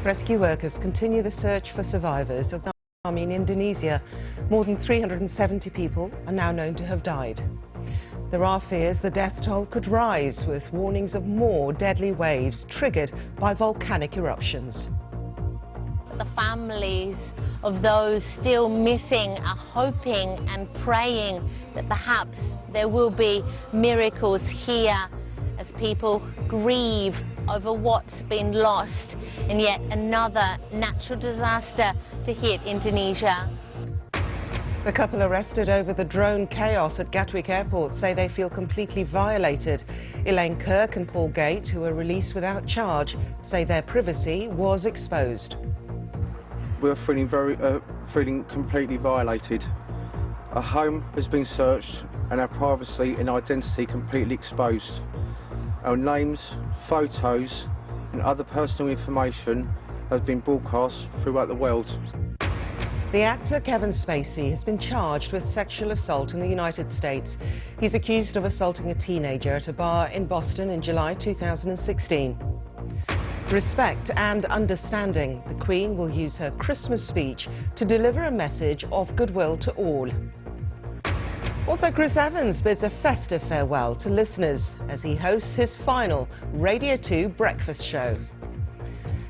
rescue workers continue the search for survivors of the tsunami in Indonesia. More than 370 people are now known to have died. There are fears the death toll could rise, with warnings of more deadly waves triggered by volcanic eruptions. The families of those still missing are hoping and praying that perhaps there will be miracles here as people grieve over what's been lost in yet another natural disaster to hit Indonesia. The couple arrested over the drone chaos at Gatwick Airport say they feel completely violated. Elaine Kirk and Paul Gate, who were released without charge, say their privacy was exposed. We're feeling completely violated. Our home has been searched and our privacy and identity completely exposed. Our names, photos and other personal information have been broadcast throughout the world. The actor Kevin Spacey has been charged with sexual assault in the United States. He's accused of assaulting a teenager at a bar in Boston in July 2016. Respect and understanding. The Queen will use her Christmas speech to deliver a message of goodwill to all. Also, Chris Evans bids a festive farewell to listeners as he hosts his final Radio 2 breakfast show.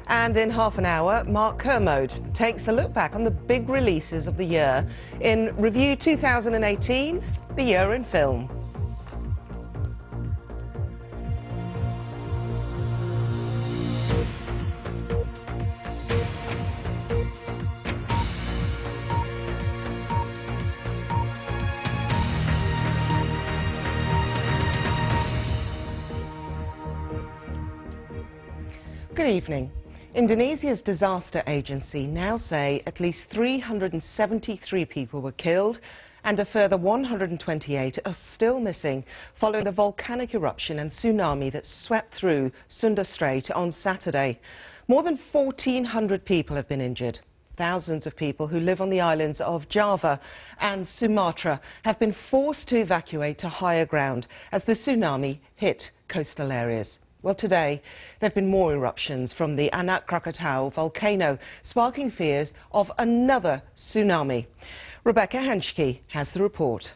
And in half an hour, Mark Kermode takes a look back on the big releases of the year in Review 2018, the year in film. Good evening. Indonesia's disaster agency now say at least 373 people were killed and a further 128 are still missing following the volcanic eruption and tsunami that swept through Sunda Strait on Saturday. More than 1,400 people have been injured. Thousands of people who live on the islands of Java and Sumatra have been forced to evacuate to higher ground as the tsunami hit coastal areas. Well, today, there have been more eruptions from the Anak Krakatau volcano, sparking fears of another tsunami. Rebecca Henschke has the report.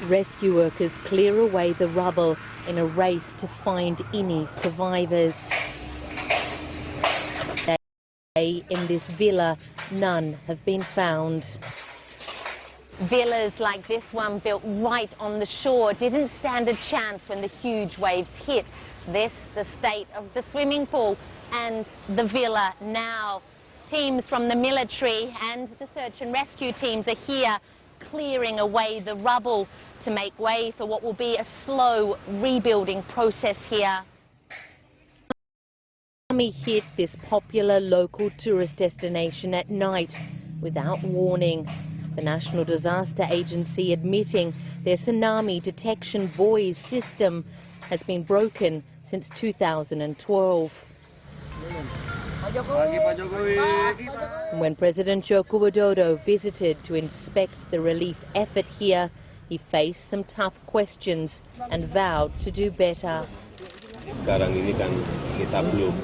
Rescue workers clear away the rubble in a race to find any survivors. In this villa, none have been found. Villas like this one, built right on the shore, didn't stand a chance when the huge waves hit. This, the state of the swimming pool and the villa now. Teams from the military and the search and rescue teams are here clearing away the rubble to make way for what will be a slow rebuilding process here. The tsunami hit this popular local tourist destination at night without warning. The National Disaster Agency admitting their tsunami detection buoy system has been broken since 2012. When President Joko Widodo visited to inspect the relief effort here, he faced some tough questions and vowed to do better.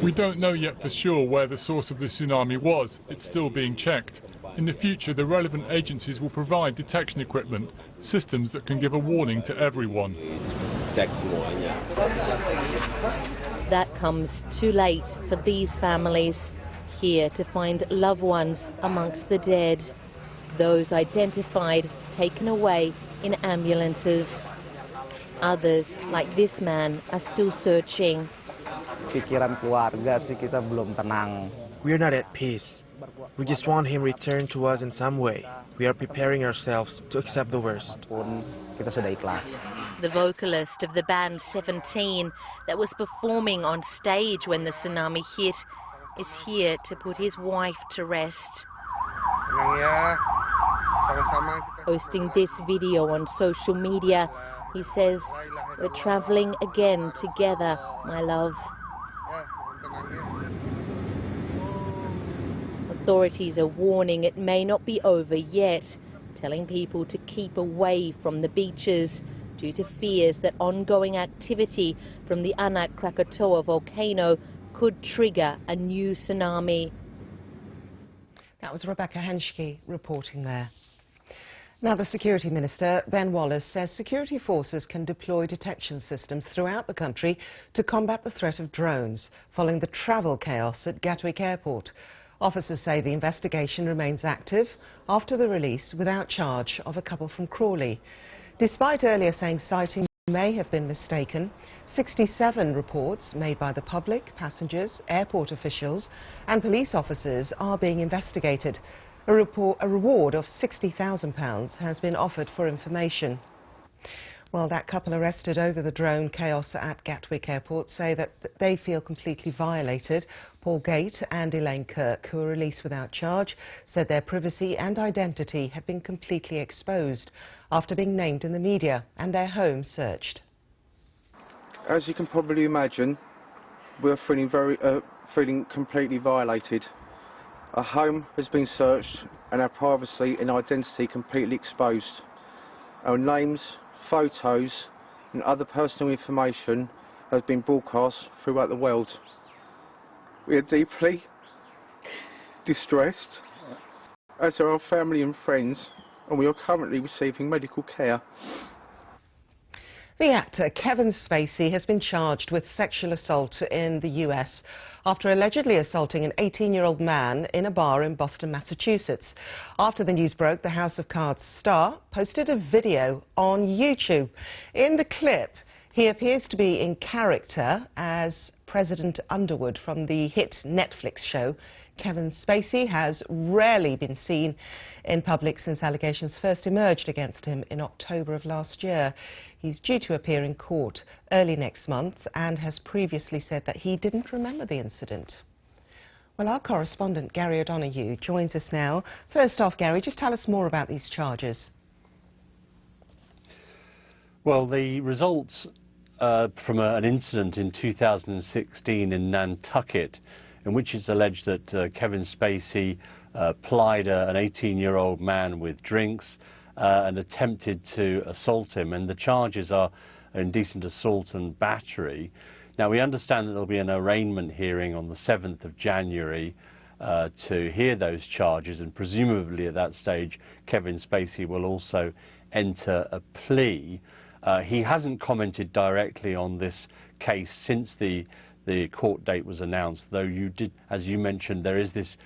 We don't know yet for sure where the source of the tsunami was. It's still being checked. In the future, the relevant agencies will provide detection equipment, systems that can give a warning to everyone. That comes too late for these families, here to find loved ones amongst the dead. Those identified, taken away in ambulances. Others, like this man, are still searching. We are not at peace. We just want him returned to us in some way. We are preparing ourselves to accept the worst. The vocalist of the band 17 that was performing on stage when the tsunami hit is here to put his wife to rest. Posting this video on social media, he says, "We're traveling again together, my love." Authorities are warning it may not be over yet, telling people to keep away from the beaches due to fears that ongoing activity from the Anak Krakatoa volcano could trigger a new tsunami. That was Rebecca Henschke reporting there. Now, the Security Minister, Ben Wallace, says security forces can deploy detection systems throughout the country to combat the threat of drones following the travel chaos at Gatwick Airport. Officers say the investigation remains active after the release without charge of a couple from Crawley. Despite earlier saying sightings may have been mistaken, 67 reports made by the public, passengers, airport officials and police officers are being investigated. A reward of £60,000 has been offered for information. Well, that couple arrested over the drone chaos at Gatwick Airport say that they feel completely violated. Paul Gate and Elaine Kirk, who were released without charge, said their privacy and identity had been completely exposed after being named in the media and their home searched. As you can probably imagine, we're feeling completely violated. Our home has been searched and our privacy and identity completely exposed. Our names, photos and other personal information has been broadcast throughout the world. We are deeply distressed, as are our family and friends, and we are currently receiving medical care. The actor Kevin Spacey has been charged with sexual assault in the US after allegedly assaulting an 18-year-old man in a bar in Boston, Massachusetts. After the news broke, the House of Cards star posted a video on YouTube. In the clip, he appears to be in character as President Underwood from the hit Netflix show. Kevin Spacey has rarely been seen in public since allegations first emerged against him in October of last year. He's due to appear in court early next month and has previously said that he didn't remember the incident. Well, our correspondent Gary O'Donoghue joins us now. First off, Gary, just tell us more about these charges. Well, the results from an incident in 2016 in Nantucket, in which it's alleged that Kevin Spacey plied an 18-year-old man with drinks and attempted to assault him, and the charges are indecent assault and battery. Now, we understand that there'll be an arraignment hearing on the 7th of January to hear those charges, and presumably at that stage Kevin Spacey will also enter a plea. He hasn't commented directly on this case since the court date was announced, though as you mentioned, there is this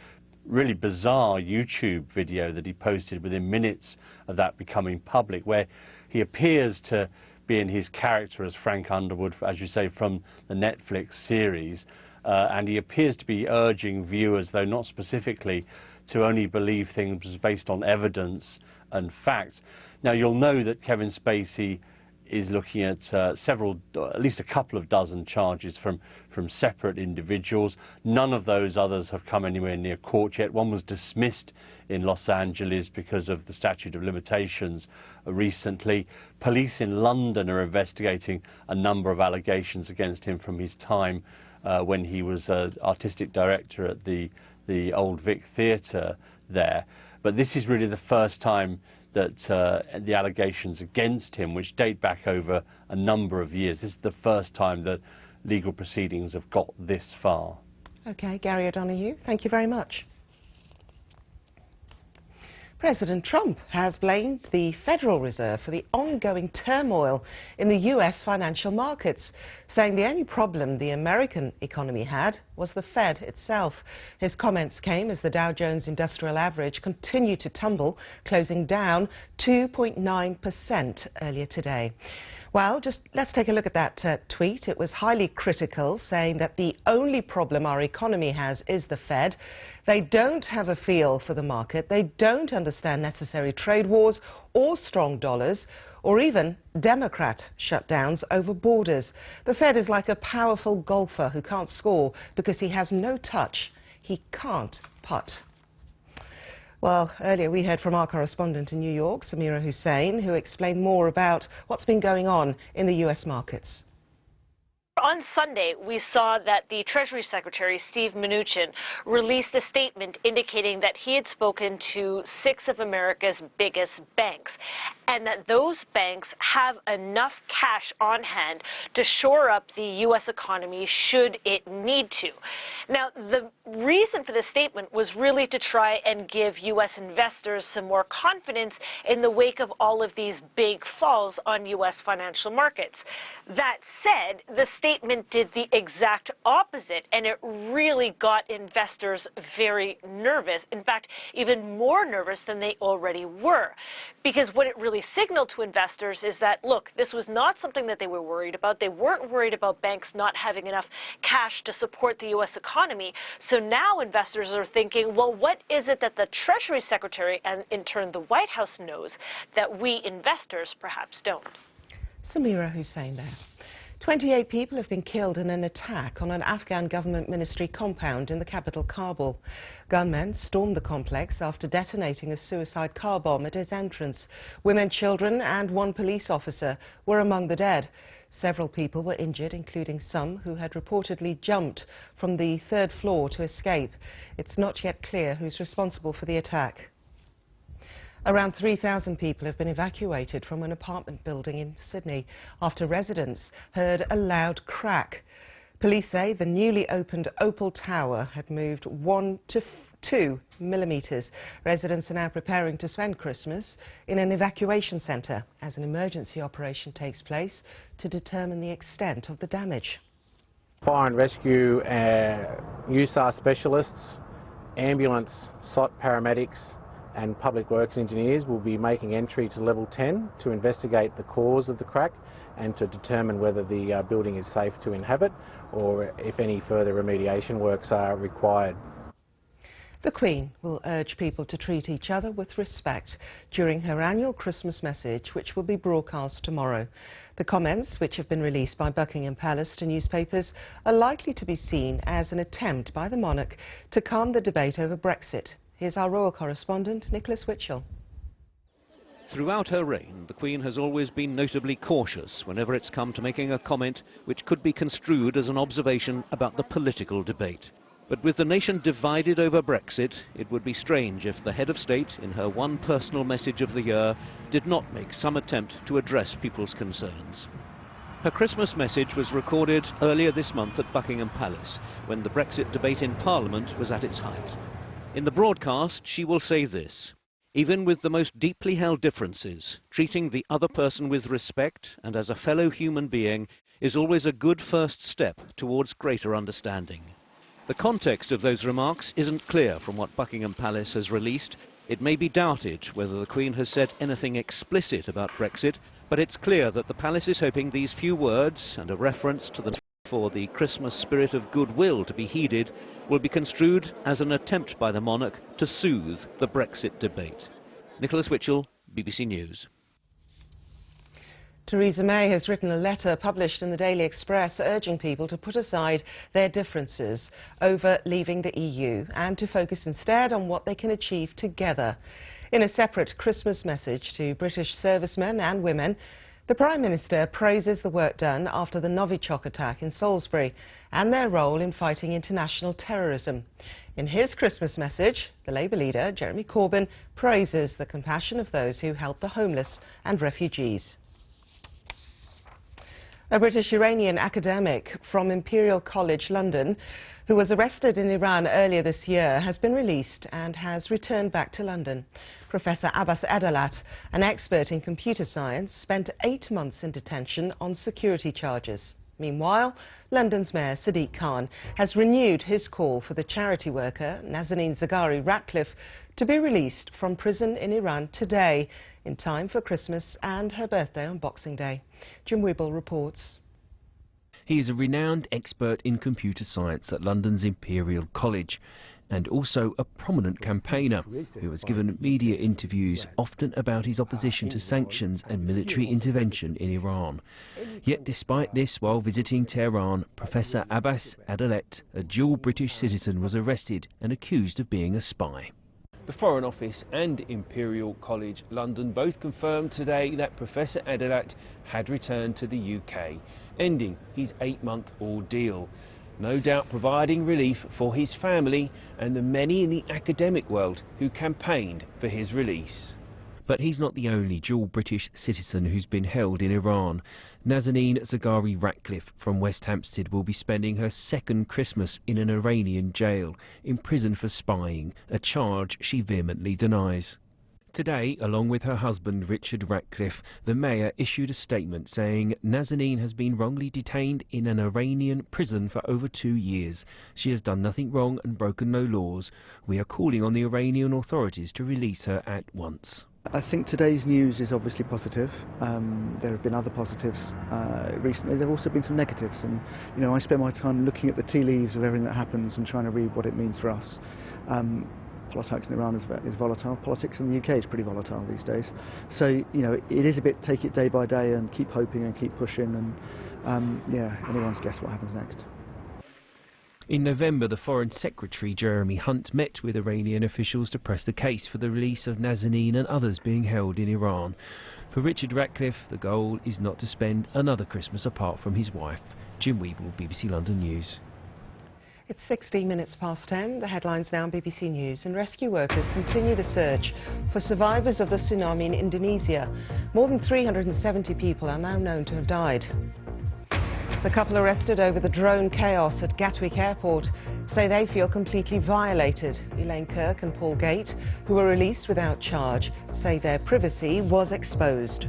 really bizarre YouTube video that he posted within minutes of that becoming public, where he appears to be in his character as Frank Underwood, as you say, from the Netflix series, and he appears to be urging viewers, though not specifically, to only believe things based on evidence and facts. Now, you'll know that Kevin Spacey is looking at at least a couple of dozen charges from separate individuals. None of those others have come anywhere near court yet. One was dismissed in Los Angeles because of the statute of limitations recently. Police in London are investigating a number of allegations against him from his time when he was artistic director at the Old Vic Theatre there. But this is really the first time that the allegations against him, which date back over a number of years, this is the first time that legal proceedings have got this far. OK, Gary O'Donoghue, thank you very much. President Trump has blamed the Federal Reserve for the ongoing turmoil in the US financial markets, saying the only problem the American economy had was the Fed itself. His comments came as the Dow Jones Industrial Average continued to tumble, closing down 2.9% earlier today. Well, let's take a look at that tweet. It was highly critical, saying that the only problem our economy has is the Fed. They don't have a feel for the market. They don't understand necessary trade wars or strong dollars, or even Democrat shutdowns over borders. The Fed is like a powerful golfer who can't score because he has no touch. He can't putt. Well, earlier we heard from our correspondent in New York, Samira Hussain, who explained more about what's been going on in the US markets. on Sunday, we saw that the Treasury Secretary, Steve Mnuchin, released a statement indicating that he had spoken to 6 of America's biggest banks, and that those banks have enough cash on hand to shore up the U.S. economy should it need to. Now, the reason for this statement was really to try and give U.S. investors some more confidence in the wake of all of these big falls on U.S. financial markets. That said, the statement did the exact opposite, and it really got investors very nervous. In fact, even more nervous than they already were. Because what it really signaled to investors is that, look, this was not something that they were worried about. They weren't worried about banks not having enough cash to support the U.S. economy. So now investors are thinking, well, what is it that the Treasury Secretary and, in turn, the White House knows that we investors perhaps don't? Samira Hussain there. 28 people have been killed in an attack on an Afghan government ministry compound in the capital, Kabul. Gunmen stormed the complex after detonating a suicide car bomb at its entrance. Women, children and 1 police officer were among the dead. Several people were injured, including some who had reportedly jumped from the 3rd floor to escape. It's not yet clear who's responsible for the attack. Around 3,000 people have been evacuated from an apartment building in Sydney after residents heard a loud crack. Police say the newly opened Opal Tower had moved 1 to 2 millimetres. Residents are now preparing to spend Christmas in an evacuation centre as an emergency operation takes place to determine the extent of the damage. Fire and rescue, USAR specialists, ambulance, SOT paramedics and public works engineers will be making entry to level 10 to investigate the cause of the crack and to determine whether the building is safe to inhabit or if any further remediation works are required. The Queen will urge people to treat each other with respect during her annual Christmas message, which will be broadcast tomorrow. The comments, which have been released by Buckingham Palace to newspapers, are likely to be seen as an attempt by the monarch to calm the debate over Brexit. Here's our royal correspondent, Nicholas Witchell. Throughout her reign, the Queen has always been notably cautious whenever it's come to making a comment which could be construed as an observation about the political debate. But with the nation divided over Brexit, it would be strange if the head of state, in her one personal message of the year, did not make some attempt to address people's concerns. Her Christmas message was recorded earlier this month at Buckingham Palace, when the Brexit debate in Parliament was at its height. In the broadcast, she will say this: even with the most deeply held differences, treating the other person with respect and as a fellow human being is always a good first step towards greater understanding. The context of those remarks isn't clear from what Buckingham Palace has released. It may be doubted whether the Queen has said anything explicit about Brexit, but it's clear that the Palace is hoping these few words and a reference to the for the Christmas spirit of goodwill to be heeded will be construed as an attempt by the monarch to soothe the Brexit debate. Nicholas Witchell, BBC News. Theresa May has written a letter published in the Daily Express urging people to put aside their differences over leaving the EU and to focus instead on what they can achieve together. In a separate Christmas message to British servicemen and women, the Prime Minister praises the work done after the Novichok attack in Salisbury and their role in fighting international terrorism. In his Christmas message, the Labour leader, Jeremy Corbyn, praises the compassion of those who help the homeless and refugees. A British-Iranian academic from Imperial College London, who was arrested in Iran earlier this year, has been released and has returned back to London. Professor Abbas Adalat, an expert in computer science, spent 8 months in detention on security charges. Meanwhile, London's Mayor Sadiq Khan has renewed his call for the charity worker Nazanin Zaghari-Ratcliffe to be released from prison in Iran today, in time for Christmas and her birthday on Boxing Day. Jim Weeble reports. He is a renowned expert in computer science at London's Imperial College and also a prominent campaigner who has given media interviews often about his opposition to sanctions and military intervention in Iran. Yet despite this, while visiting Tehran, Professor Abbas Adalat, a dual British citizen, was arrested and accused of being a spy. The Foreign Office and Imperial College London both confirmed today that Professor Adelat had returned to the UK, ending his 8-month ordeal. No doubt providing relief for his family and the many in the academic world who campaigned for his release. But he's not the only dual British citizen who's been held in Iran. Nazanin Zaghari-Ratcliffe from West Hampstead will be spending her second Christmas in an Iranian jail, imprisoned for spying, a charge she vehemently denies. Today, along with her husband Richard Ratcliffe, the mayor issued a statement saying Nazanin has been wrongly detained in an Iranian prison for over 2 years. She has done nothing wrong and broken no laws. We are calling on the Iranian authorities to release her at once. I think today's news is obviously positive. There have been other positives recently. There have also been some negatives, and I spend my time looking at the tea leaves of everything that happens and trying to read what it means for us. Politics in Iran is volatile. Politics in the UK is pretty volatile these days. So it is a bit take it day by day and keep hoping and keep pushing, and yeah, anyone's guess what happens next. In November, the Foreign Secretary Jeremy Hunt met with Iranian officials to press the case for the release of Nazanin and others being held in Iran. For Richard Ratcliffe, the goal is not to spend another Christmas apart from his wife. Jim Weeble, BBC London News. It's 16 minutes past 10. The headlines now on BBC News. And rescue workers continue the search for survivors of the tsunami in Indonesia. More than 370 people are now known to have died. The couple arrested over the drone chaos at Gatwick Airport say they feel completely violated. Elaine Kirk and Paul Gate, who were released without charge, say their privacy was exposed.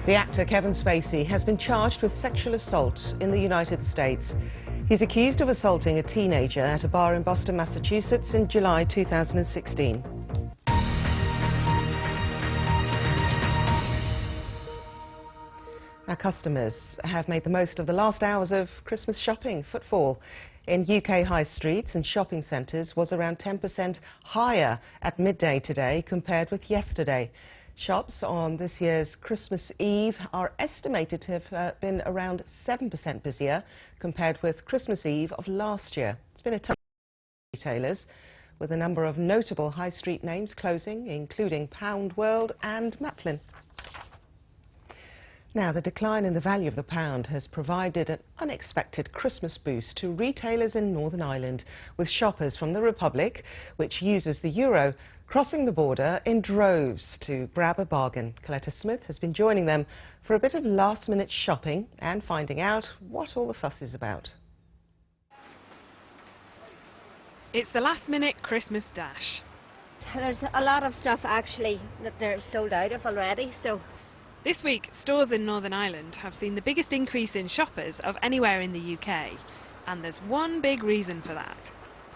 The actor Kevin Spacey has been charged with sexual assault in the United States. He's accused of assaulting a teenager at a bar in Boston, Massachusetts in July 2016. Our customers have made the most of the last hours of Christmas shopping. Footfall in UK high streets and shopping centres was around 10% higher at midday today compared with yesterday. Shops on this year's Christmas Eve are estimated to have been around 7% busier compared with Christmas Eve of last year. It's been a tough retailers, with a number of notable high street names closing, including Pound World and Maplin. Now, the decline in the value of the pound has provided an unexpected Christmas boost to retailers in Northern Ireland, with shoppers from the Republic, which uses the euro, crossing the border in droves to grab a bargain. Coletta Smith has been joining them for a bit of last-minute shopping and finding out what all the fuss is about. It's the last-minute Christmas dash. There's a lot of stuff actually that they're sold out of already, so... This week, stores in Northern Ireland have seen the biggest increase in shoppers of anywhere in the UK. And there's one big reason for that.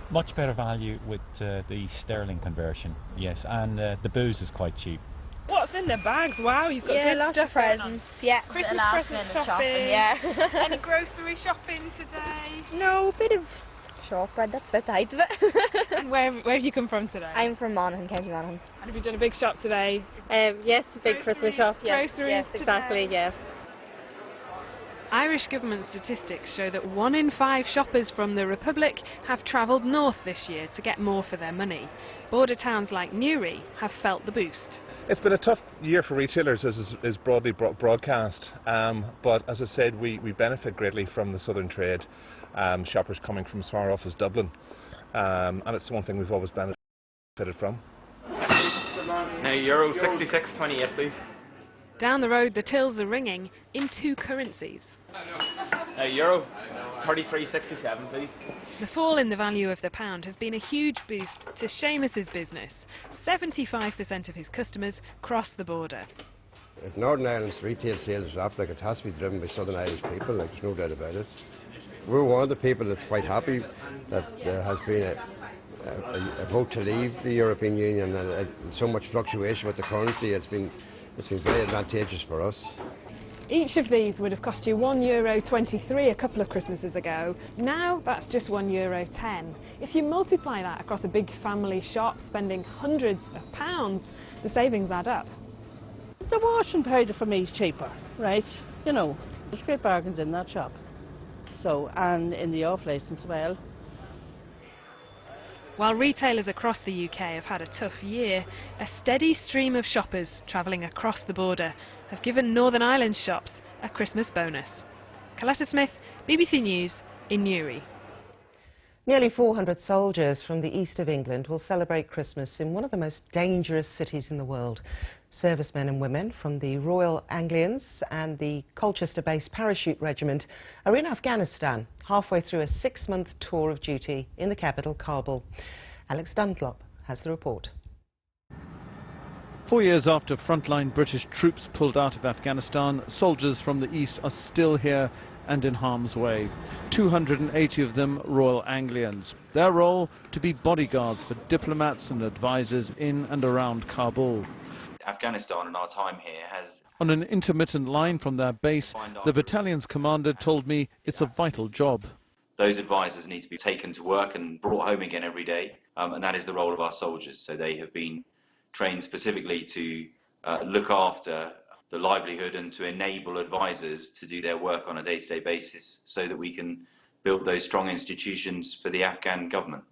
Much better value with the sterling conversion, yes, and the booze is quite cheap. What's in the bags? Wow, you've got good lots stuff of presents. Yeah, Christmas present shopping. Yeah. Any grocery shopping today? No, a bit of shortbread, that's about the height of it. And where have you come from today? I'm from Monaghan, County Monaghan. And have you done a big shop today? Yes, a big Christmas shop. Yes, groceries exactly, today. yes. Irish government statistics show that 1 in 5 shoppers from the Republic have travelled north this year to get more for their money. Border towns like Newry have felt the boost. It's been a tough year for retailers, as is broadly broadcast, but as I said, we benefit greatly from the southern trade, shoppers coming from as far off as Dublin, and it's one thing we've always benefited from. Now euro 66.28 please. Down the road the tills are ringing in 2 currencies. Euro 33.67 please. The fall in the value of the pound has been a huge boost to Seamus's business. 75% of his customers cross the border. If Northern Ireland's retail sales are up, like, it has to be driven by Southern Irish people, like, there's no doubt about it. We're one of the people that's quite happy that there has been a vote to leave the European Union, and so much fluctuation with the currency. It's been very advantageous for us. Each of these would have cost you €1.23 a couple of Christmases ago. Now that's just €1.10. If you multiply that across a big family shop spending hundreds of pounds, the savings add up. The washing powder for me is cheaper, right? You know, there's great bargains in that shop. So, and in the off license as well. While retailers across the UK have had a tough year, a steady stream of shoppers travelling across the border have given Northern Ireland shops a Christmas bonus. Coletta Smith, BBC News in Newry. Nearly 400 soldiers from the east of England will celebrate Christmas in one of the most dangerous cities in the world. Servicemen and women from the Royal Anglians and the Colchester-based Parachute Regiment are in Afghanistan, halfway through a 6-month tour of duty in the capital, Kabul. Alex Dunlop has the report. 4 years after frontline British troops pulled out of Afghanistan, soldiers from the east are still here and in harm's way. 280 of them Royal Anglians. Their role, to be bodyguards for diplomats and advisors in and around Kabul. Afghanistan and our time here has... On an intermittent line from their base, the battalion's commander told me it's a vital job. Those advisors need to be taken to work and brought home again every day, and that is the role of our soldiers. So they have been trained specifically to look after the livelihood and to enable advisors to do their work on a day-to-day basis so that we can build those strong institutions for the Afghan government.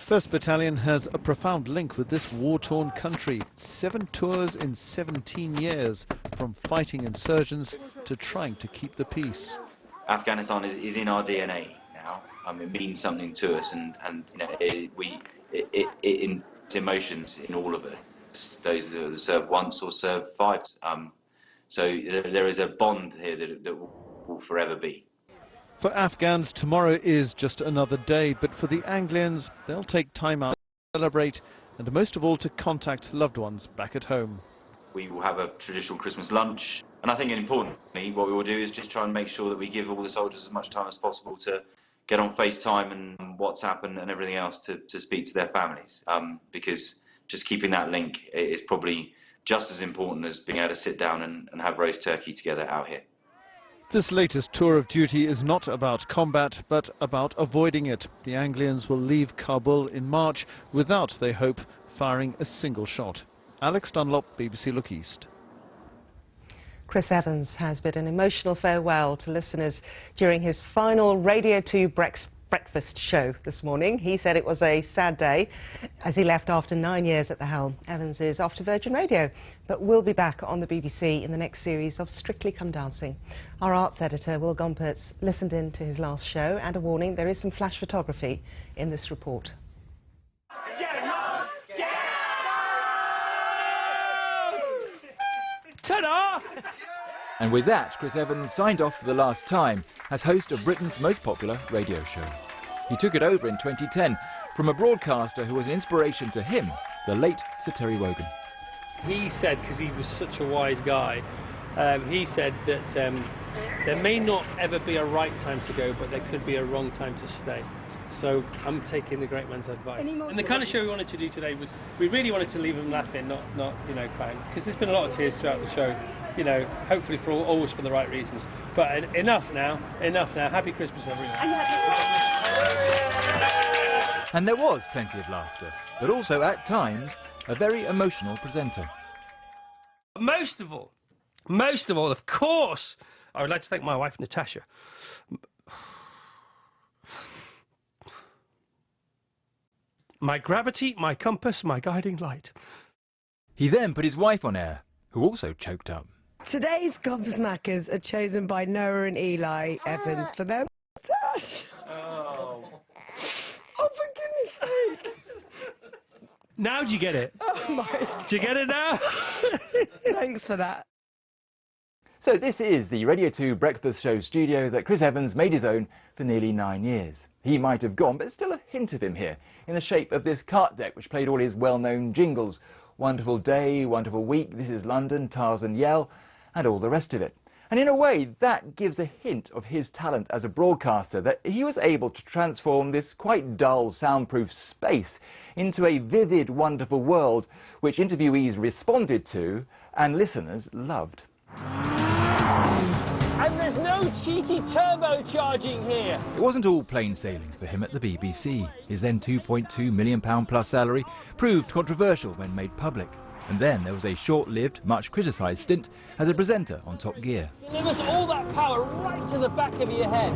1st Battalion has a profound link with this war-torn country. 7 tours in 17 years, from fighting insurgents to trying to keep the peace. Afghanistan is in our DNA now. It means something to us, and you know, it emotions in all of us. Those that serve once or serve 5. So there is a bond here that will forever be. For Afghans, tomorrow is just another day, but for the Anglians, they'll take time out to celebrate and most of all to contact loved ones back at home. We will have a traditional Christmas lunch, and I think importantly what we will do is just try and make sure that we give all the soldiers as much time as possible to get on FaceTime and WhatsApp and everything else to speak to their families, because just keeping that link is probably just as important as being able to sit down and have roast turkey together out here. This latest tour of duty is not about combat, but about avoiding it. The Anglians will leave Kabul in March without, they hope, firing a single shot. Alex Dunlop, BBC Look East. Chris Evans has bid an emotional farewell to listeners during his final Radio 2 breakfast show this morning. He said it was a sad day as he left after 9 years at the helm. Evans is off to Virgin Radio, but will be back on the BBC in the next series of Strictly Come Dancing. Our arts editor, Will Gompertz, listened in to his last show, and a warning, there is some flash photography in this report. Ta-da! And with that, Chris Evans signed off for the last time as host of Britain's most popular radio show. He took it over in 2010 from a broadcaster who was an inspiration to him, the late Sir Terry Wogan. He said, because he was such a wise guy, he said that there may not ever be a right time to go, but there could be a wrong time to stay. So I'm taking the great man's advice. And the kind of show we wanted to do today was, we really wanted to leave them laughing, not you know, crying, because there's been a lot of tears throughout the show. You know, hopefully always for the right reasons. But enough now. Happy Christmas, everyone. And there was plenty of laughter, but also at times a very emotional presenter. Most of all, of course, I would like to thank my wife, Natasha. My gravity, my compass, my guiding light. He then put his wife on air, who also choked up. Today's gobsmackers are chosen by Noah and Eli Evans for their moustache. Oh, for goodness sake. Now do you get it? Oh my. Do you get it now? Thanks for that. So this is the Radio 2 breakfast show studio that Chris Evans made his own for nearly 9 years. He might have gone, but still a hint of him here, in the shape of this cart deck which played all his well-known jingles. Wonderful Day, Wonderful Week, This is London, Tarzan Yell, and all the rest of it. And in a way, that gives a hint of his talent as a broadcaster, that he was able to transform this quite dull, soundproof space into a vivid, wonderful world, which interviewees responded to and listeners loved. And there's no cheaty turbocharging here. It wasn't all plain sailing for him at the BBC. His then £2.2 million plus salary proved controversial when made public. And then there was a short-lived, much criticised stint as a presenter on Top Gear. Delivers all that power right to the back of your head.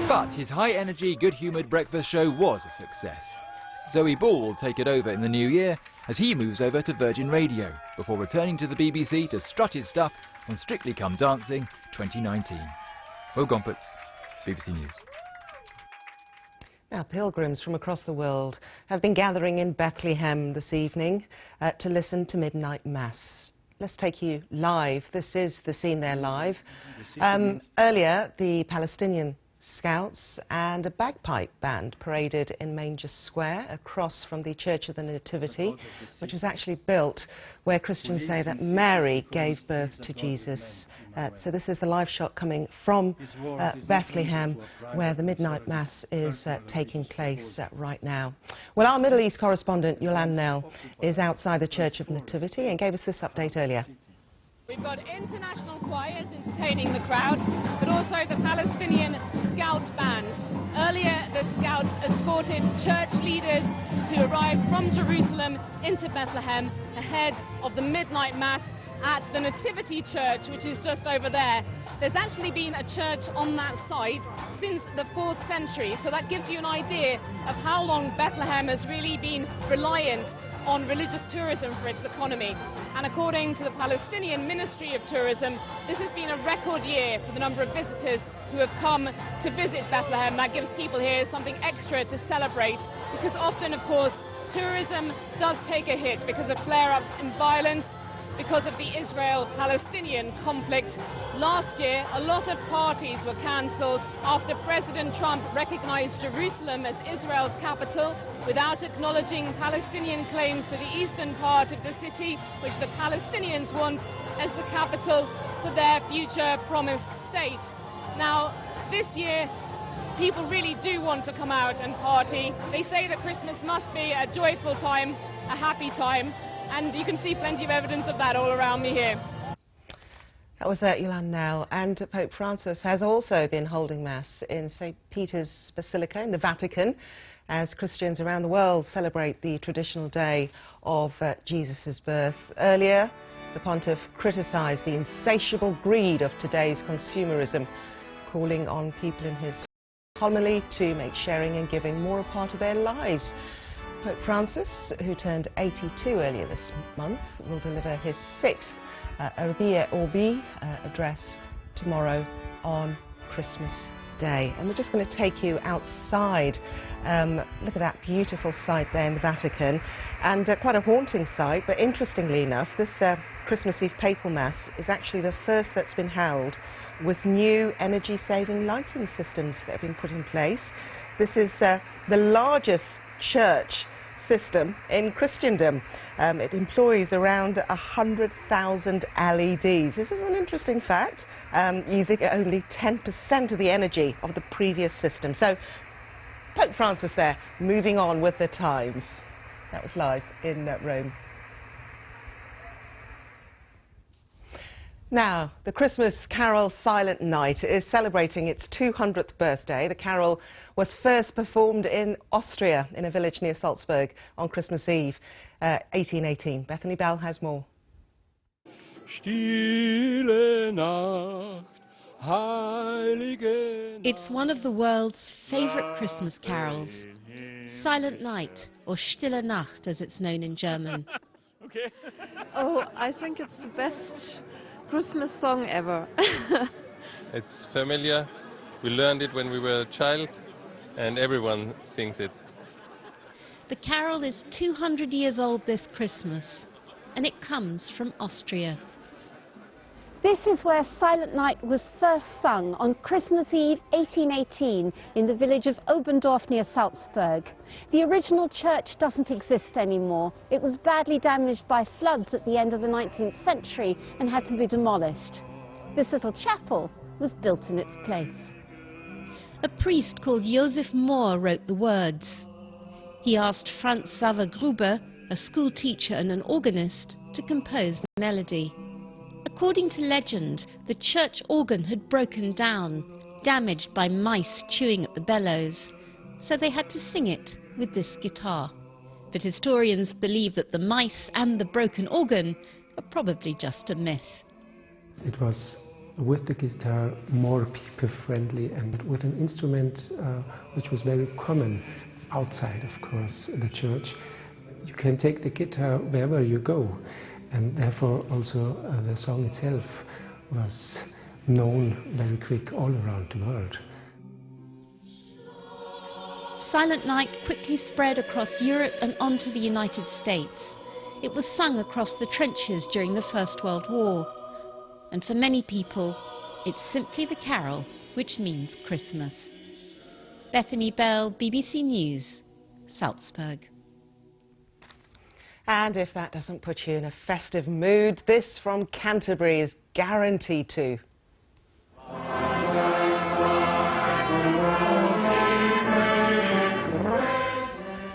But his high-energy, good-humoured breakfast show was a success. Zoe Ball will take it over in the new year as he moves over to Virgin Radio before returning to the BBC to strut his stuff on Strictly Come Dancing 2019. Will Gompertz, BBC News. Now, pilgrims from across the world have been gathering in Bethlehem this evening to listen to midnight mass. Let's take you live. This is the scene there live. Earlier, the Palestinian Scouts and a bagpipe band paraded in Manger Square across from the Church of the Nativity, which was actually built where Christians say that Mary gave birth to Jesus. So this is the live shot coming from Bethlehem, where the midnight mass is taking place right now. Well, our Middle East correspondent Yolande Nell is outside the Church of Nativity and gave us this update earlier. We've got international choirs entertaining the crowd, but also the Palestinian Scout bands. Earlier, the Scouts escorted church leaders who arrived from Jerusalem into Bethlehem ahead of the midnight mass at the Nativity Church, which is just over there. There's actually been a church on that site since the 4th century, so that gives you an idea of how long Bethlehem has really been reliant on religious tourism for its economy. And according to the Palestinian Ministry of Tourism, this has been a record year for the number of visitors who have come to visit Bethlehem. That gives people here something extra to celebrate, because often, of course, tourism does take a hit because of flare-ups in violence, because of the Israel-Palestinian conflict. Last year, a lot of parties were cancelled after President Trump recognized Jerusalem as Israel's capital without acknowledging Palestinian claims to the eastern part of the city, which the Palestinians want as the capital for their future promised state. Now, this year, people really do want to come out and party. They say that Christmas must be a joyful time, a happy time, and you can see plenty of evidence of that all around me here. That was Yolande Nell. And Pope Francis has also been holding Mass in St. Peter's Basilica in the Vatican as Christians around the world celebrate the traditional day of Jesus' birth. Earlier, the Pontiff criticised the insatiable greed of today's consumerism, calling on people in his homily to make sharing and giving more a part of their lives. Pope Francis, who turned 82 earlier this month, will deliver his 6th Urbi et Orbi address tomorrow on Christmas Day. And we're just going to take you outside. Look at that beautiful site there in the Vatican, and quite a haunting site, but interestingly enough, this Christmas Eve Papal Mass is actually the first that's been held with new energy-saving lighting systems that have been put in place. This is the largest church system in Christendom. It employs around 100,000 LEDs. This is an interesting fact, using only 10% of the energy of the previous system. So Pope Francis there, moving on with the times. That was live in Rome. Now, the Christmas carol Silent Night is celebrating its 200th birthday. The carol was first performed in Austria, in a village near Salzburg, on Christmas Eve, 1818. Bethany Bell has more. It's one of the world's favourite Christmas carols. Silent Night, or Stille Nacht, as it's known in German. Okay. Oh, I think it's the best Christmas song ever. It's familiar. We learned it when we were a child, and everyone sings it. The carol is 200 years old this Christmas, and it comes from Austria. This is where Silent Night was first sung on Christmas Eve 1818 in the village of Oberndorf near Salzburg. The original church doesn't exist anymore. It was badly damaged by floods at the end of the 19th century and had to be demolished. This little chapel was built in its place. A priest called Josef Mohr wrote the words. He asked Franz Xaver Gruber, a school teacher and an organist, to compose the melody. According to legend, the church organ had broken down, damaged by mice chewing at the bellows, so they had to sing it with this guitar. But historians believe that the mice and the broken organ are probably just a myth. It was, with the guitar, more people-friendly, and with an instrument which was very common outside, of course, the church. You can take the guitar wherever you go, and therefore also the song itself was known very quick all around the world. Silent Night quickly spread across Europe and onto the United States. It was sung across the trenches during the First World War. And for many people, it's simply the carol which means Christmas. Bethany Bell, BBC News, Salzburg. And if that doesn't put you in a festive mood, this from Canterbury is guaranteed to.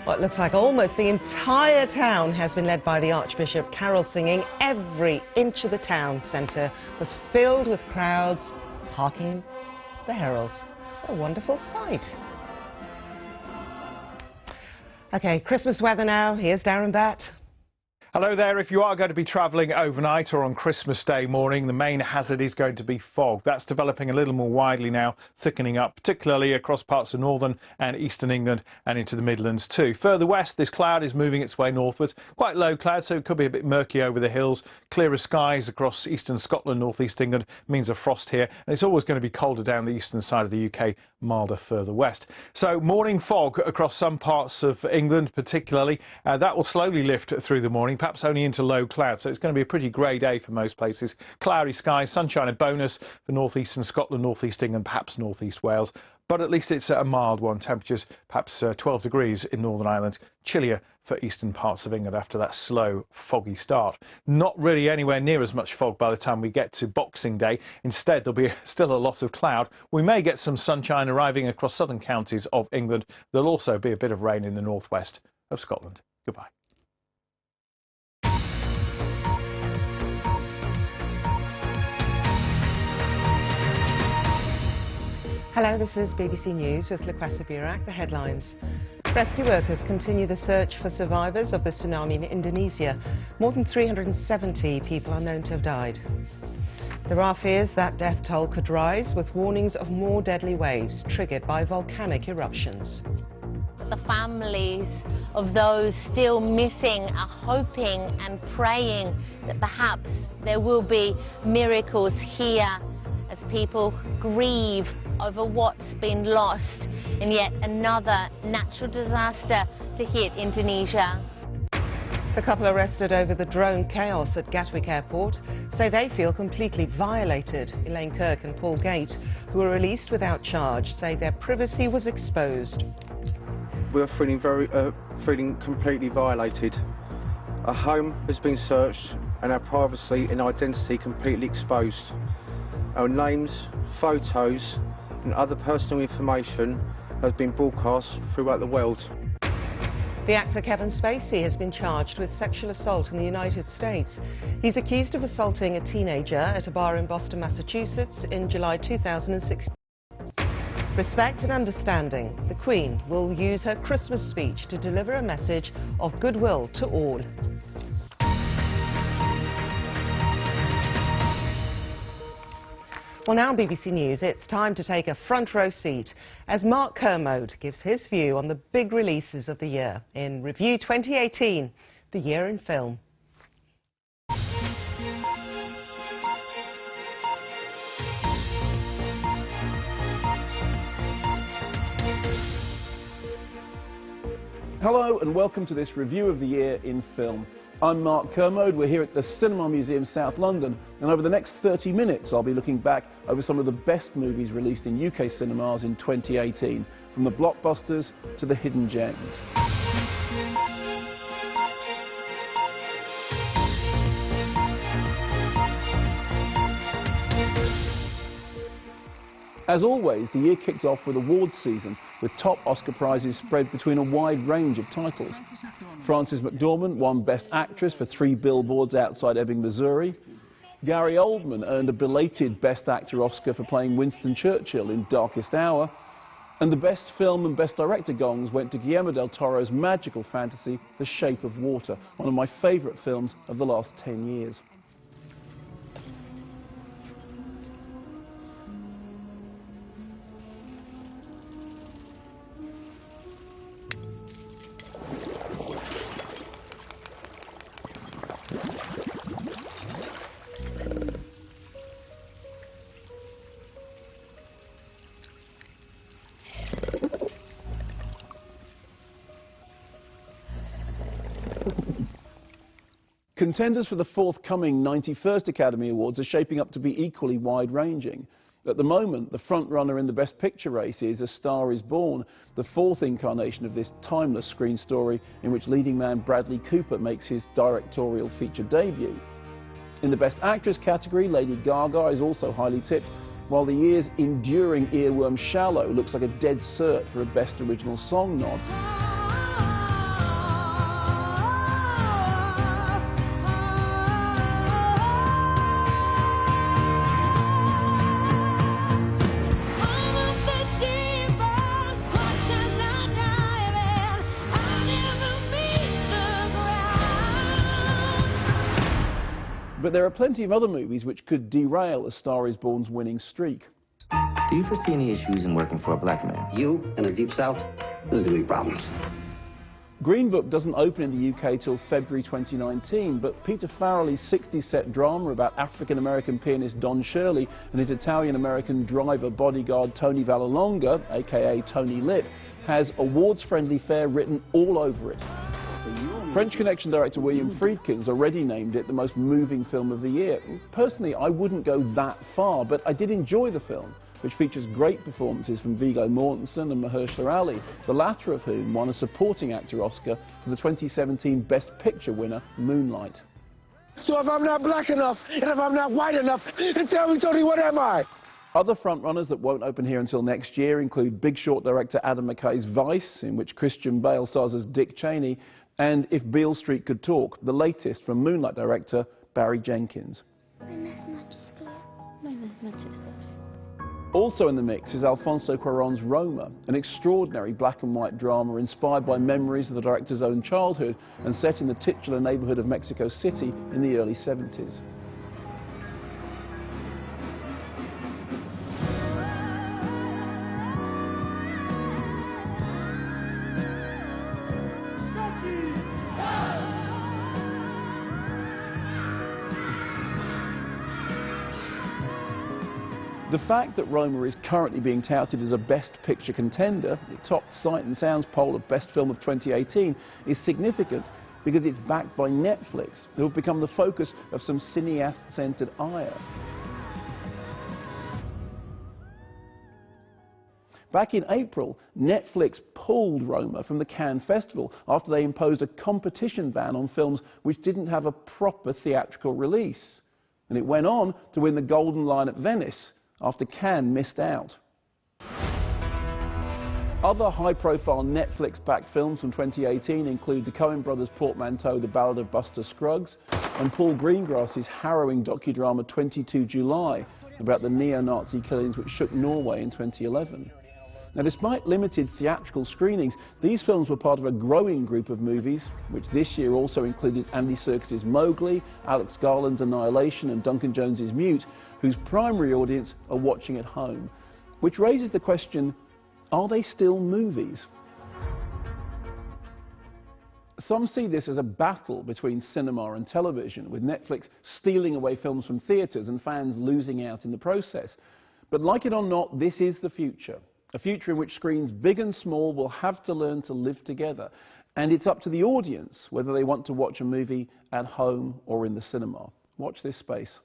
Well, it looks like almost the entire town has been led by the Archbishop. Carol singing. Every inch of the town centre was filled with crowds harking the heralds. What a wonderful sight. OK, Christmas weather now. Here's Darren Batt. Hello there. If you are going to be travelling overnight or on Christmas Day morning, the main hazard is going to be fog. That's developing a little more widely now, thickening up, particularly across parts of northern and eastern England and into the Midlands too. Further west, this cloud is moving its way northwards. Quite low cloud, so it could be a bit murky over the hills. Clearer skies across eastern Scotland, northeast England means a frost here. And it's always going to be colder down the eastern side of the UK, milder further west. So morning fog across some parts of England particularly. That will slowly lift through the morning, perhaps only into low cloud, so it's going to be a pretty grey day for most places. Cloudy skies, sunshine a bonus for northeastern Scotland, northeast England, perhaps northeast Wales, but at least it's a mild one. Temperatures perhaps 12 degrees in Northern Ireland, chillier for eastern parts of England after that slow, foggy start. Not really anywhere near as much fog by the time we get to Boxing Day. Instead, there'll be still a lot of cloud. We may get some sunshine arriving across southern counties of England. There'll also be a bit of rain in the northwest of Scotland. Goodbye. Hello, this is BBC News with Lekwesa Burak. The headlines. Rescue workers continue the search for survivors of the tsunami in Indonesia. More than 370 people are known to have died. There are fears that death toll could rise, with warnings of more deadly waves triggered by volcanic eruptions. The families of those still missing are hoping and praying that perhaps there will be miracles here as people grieve over what's been lost in yet another natural disaster to hit Indonesia. The couple arrested over the drone chaos at Gatwick Airport say they feel completely violated. Elaine Kirk and Paul Gate, who were released without charge, say their privacy was exposed. We're feeling completely violated. Our home has been searched and our privacy and identity completely exposed. Our names, photos and other personal information has been broadcast throughout the world. The actor Kevin Spacey has been charged with sexual assault in the United States. He's accused of assaulting a teenager at a bar in Boston, Massachusetts in July 2016. Respect and understanding. The Queen will use her Christmas speech to deliver a message of goodwill to all. Well, now on BBC News, it's time to take a front row seat as Mark Kermode gives his view on the big releases of the year in Review 2018, the year in film. Hello and welcome to this review of the year in film. I'm Mark Kermode. We're here at the Cinema Museum South London, and over the next 30 minutes I'll be looking back over some of the best movies released in UK cinemas in 2018, from the blockbusters to the hidden gems. As always, the year kicked off with awards season, with top Oscar prizes spread between a wide range of titles. Frances McDormand won Best Actress for 3 Billboards Outside Ebbing, Missouri. Gary Oldman earned a belated Best Actor Oscar for playing Winston Churchill in Darkest Hour. And the Best Film and Best Director gongs went to Guillermo del Toro's magical fantasy, The Shape of Water, one of my favourite films of the last 10 years. Contenders for the forthcoming 91st Academy Awards are shaping up to be equally wide-ranging. At the moment, the front-runner in the Best Picture race is A Star is Born, the fourth incarnation of this timeless screen story in which leading man Bradley Cooper makes his directorial feature debut. In the Best Actress category, Lady Gaga is also highly tipped, while the year's enduring earworm Shallow looks like a dead cert for a Best Original Song nod. But there are plenty of other movies which could derail A Star is Born's winning streak. Do you foresee any issues in working for a black man? You in the Deep South? There's going to be problems. Green Book doesn't open in the UK till February 2019, but Peter Farrelly's 60-set drama about African-American pianist Don Shirley and his Italian-American driver bodyguard Tony Vallelonga, aka Tony Lip, has awards-friendly fare written all over it. French Connection director William Friedkin's already named it the most moving film of the year. Personally, I wouldn't go that far, but I did enjoy the film, which features great performances from Viggo Mortensen and Mahershala Ali, the latter of whom won a supporting actor Oscar for the 2017 Best Picture winner, Moonlight. So if I'm not black enough, and if I'm not white enough, then tell me, Tony, what am I? Other frontrunners that won't open here until next year include Big Short director Adam McKay's Vice, in which Christian Bale stars as Dick Cheney, and If Beale Street Could Talk, the latest from Moonlight director Barry Jenkins. Also in the mix is Alfonso Cuarón's Roma, an extraordinary black and white drama inspired by memories of the director's own childhood and set in the titular neighborhood of Mexico City in the early 70s. The fact that Roma is currently being touted as a Best Picture contender, it topped Sight and Sound's poll of Best Film of 2018, is significant because it's backed by Netflix, who have become the focus of some cineast-centered ire. Back in April, Netflix pulled Roma from the Cannes Festival after they imposed a competition ban on films which didn't have a proper theatrical release. And it went on to win the Golden Lion at Venice, after Cannes missed out. Other high-profile Netflix-backed films from 2018 include the Coen brothers' portmanteau The Ballad of Buster Scruggs and Paul Greengrass's harrowing docudrama 22 July about the neo-Nazi killings which shook Norway in 2011. Now, despite limited theatrical screenings, these films were part of a growing group of movies, which this year also included Andy Serkis's Mowgli, Alex Garland's Annihilation and Duncan Jones's Mute, whose primary audience are watching at home. Which raises the question, are they still movies? Some see this as a battle between cinema and television, with Netflix stealing away films from theatres and fans losing out in the process. But like it or not, this is the future. A future in which screens big and small will have to learn to live together. And it's up to the audience whether they want to watch a movie at home or in the cinema. Watch this space.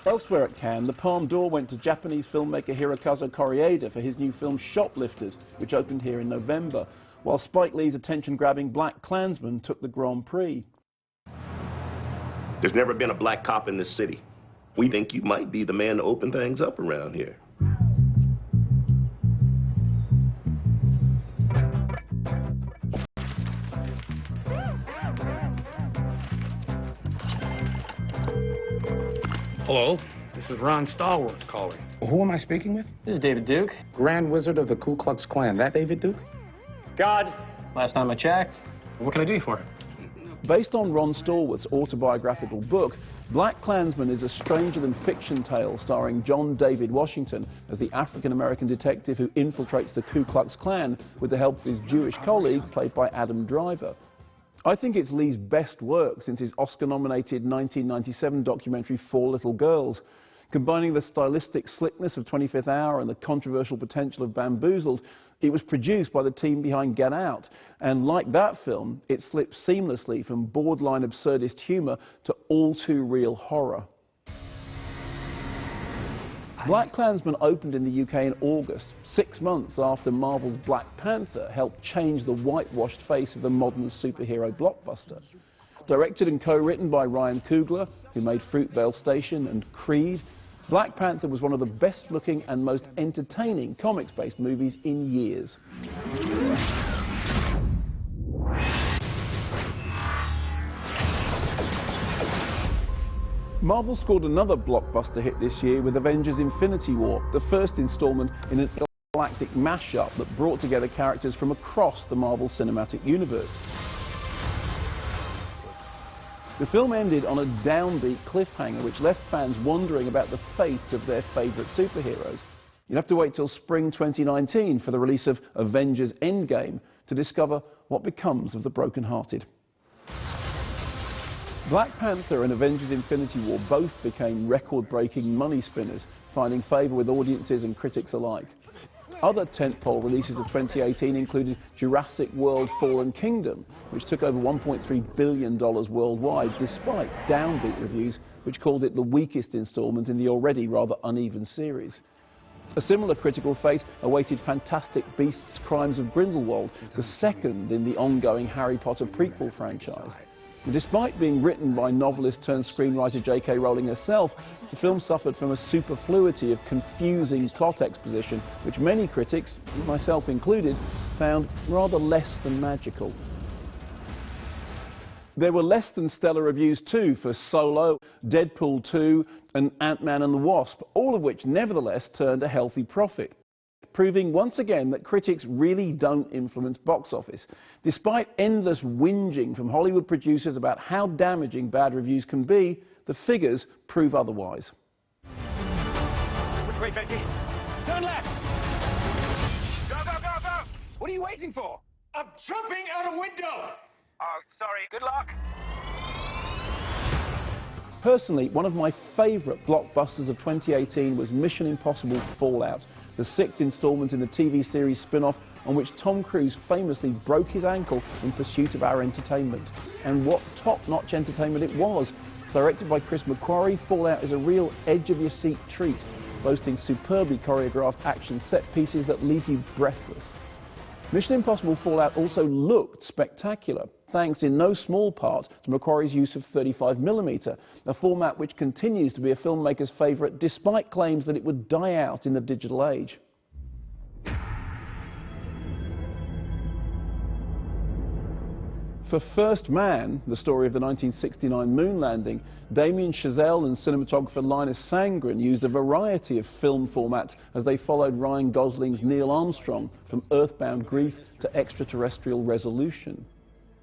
Elsewhere at Cannes, the Palme d'Or went to Japanese filmmaker Hirokazu Koreeda for his new film Shoplifters, which opened here in November, while Spike Lee's attention-grabbing Black Klansman took the Grand Prix. There's never been a black cop in this city. We think you might be the man to open things up around here. Hello, this is Ron Stallworth calling. Who am I speaking with? This is David Duke, Grand Wizard of the Ku Klux Klan. That David Duke? God, last time I checked. What can I do you for? Based on Ron Stallworth's autobiographical book, Black Klansman is a stranger-than-fiction tale starring John David Washington as the African-American detective who infiltrates the Ku Klux Klan with the help of his Jewish colleague, played by Adam Driver. I think it's Lee's best work since his Oscar-nominated 1997 documentary Four Little Girls. Combining the stylistic slickness of 25th Hour and the controversial potential of Bamboozled, it was produced by the team behind Get Out. And like that film, it slips seamlessly from borderline absurdist humour to all-too-real horror. BlacKkKlansman opened in the UK in August, 6 months after Marvel's Black Panther helped change the whitewashed face of the modern superhero blockbuster. Directed and co-written by Ryan Coogler, who made Fruitvale Station and Creed, Black Panther was one of the best-looking and most entertaining comics-based movies in years. Marvel scored another blockbuster hit this year with Avengers Infinity War, the first installment in an galactic mashup that brought together characters from across the Marvel Cinematic Universe. The film ended on a downbeat cliffhanger which left fans wondering about the fate of their favourite superheroes. You'll have to wait till spring 2019 for the release of Avengers Endgame to discover what becomes of the broken-hearted. Black Panther and Avengers Infinity War both became record-breaking money spinners, finding favour with audiences and critics alike. Other tentpole releases of 2018 included Jurassic World Fallen Kingdom, which took over $1.3 billion worldwide, despite downbeat reviews which called it the weakest instalment in the already rather uneven series. A similar critical fate awaited Fantastic Beasts' Crimes of Grindelwald, the second in the ongoing Harry Potter prequel franchise. And despite being written by novelist-turned-screenwriter J.K. Rowling herself, the film suffered from a superfluity of confusing plot exposition, which many critics, myself included, found rather less than magical. There were less than stellar reviews too for Solo, Deadpool 2 and Ant-Man and the Wasp, all of which nevertheless turned a healthy profit, proving once again that critics really don't influence box office. Despite endless whinging from Hollywood producers about how damaging bad reviews can be, the figures prove otherwise. Which way, Becky? Turn left! Go, go, go, go! What are you waiting for? I'm jumping out a window! Oh, sorry. Good luck. Personally, one of my favourite blockbusters of 2018 was Mission Impossible Fallout, the 6th instalment in the TV series spin-off on which Tom Cruise famously broke his ankle in pursuit of our entertainment. And what top-notch entertainment it was! Directed by Chris McQuarrie, Fallout is a real edge-of-your-seat treat, boasting superbly choreographed action set pieces that leave you breathless. Mission Impossible Fallout also looked spectacular, thanks in no small part to McQuarrie's use of 35mm, a format which continues to be a filmmaker's favourite despite claims that it would die out in the digital age. For First Man, the story of the 1969 moon landing, Damien Chazelle and cinematographer Linus Sandgren used a variety of film formats as they followed Ryan Gosling's Neil Armstrong from earthbound grief to extraterrestrial resolution.